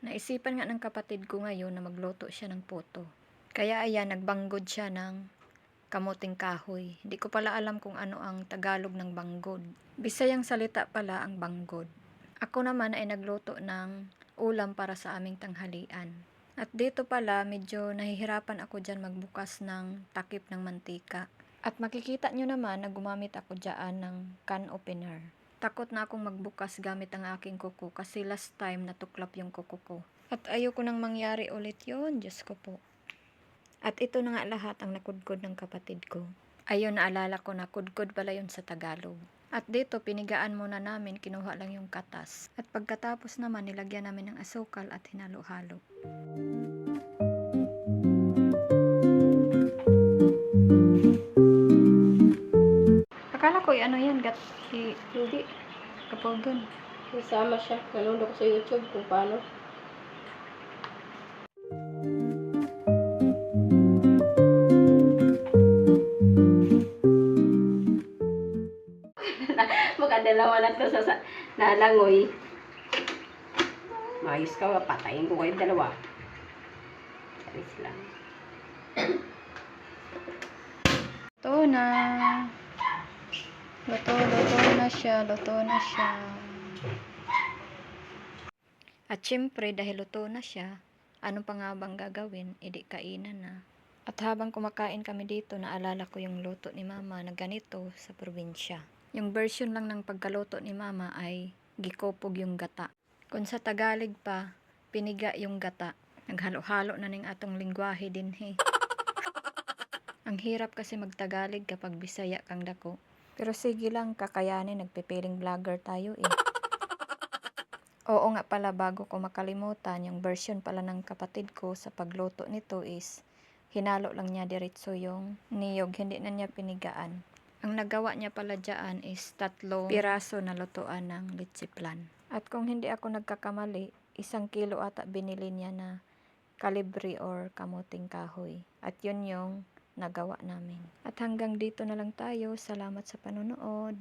Naisipan nga ng kapatid ko ngayon na magluto siya ng puto. Kaya ayan, nagbanggod siya ng kamuting kahoy. Hindi ko pala alam kung ano ang Tagalog ng banggod. Bisayang salita pala ang banggod. Ako naman ay nagluto ng ulam para sa aming tanghalian. At dito pala, medyo nahihirapan ako dyan magbukas ng takip ng mantika. At makikita nyo naman na gumamit ako dyan ng can opener. Takot na akong magbukas gamit ang aking kuko kasi last time natuklap yung kuko ko. At ayoko nang mangyari ulit yon, Diyos ko po. At ito na nga lahat ang nakudkod ng kapatid ko. Ayun, naalala ko na kudkod pala yun sa Tagalog. At dito, pinigaan muna namin, kinuha lang yung katas. At pagkatapos naman, nilagyan namin ng asukal at hinalo-halo. Akala ko ano yan, Hindi. kapogan. Isama siya. Nanonood ko sa YouTube kung paano. Makadalawa na to sa nalangoy. Mayos ka, patayin ko kayo dalawa. Charis lang. Luto na. Luto na siya. At syempre, dahil luto na siya, ano pa nga bang gagawin? Idi kainan na. At habang kumakain kami dito, naalala ko yung luto ni mama na ganito sa probinsya. Yung version lang ng pagkaluto ni mama ay gikopog yung gata. Kung sa Tagalog pa, piniga yung gata. Naghalo-halo na ning atong lingwahe din he. Ang hirap kasi magtagalog kapag Bisaya kang dako. Pero sige lang, kakayanin, nagpipiling vlogger tayo eh. Oo nga pala, bago ko makalimutan, yung version pala ng kapatid ko sa pagluto nito is hinalo lang niya diretso yung niyog, hindi na niya pinigaan. Ang nagawa niya pala dyan is 3 piraso na lutuan ng leche flan. At kung hindi ako nagkakamali, 1 kilo ata binili niya na kalibre or kamuting kahoy. At yun yung nagawa namin. At hanggang dito na lang tayo. Salamat sa panonood.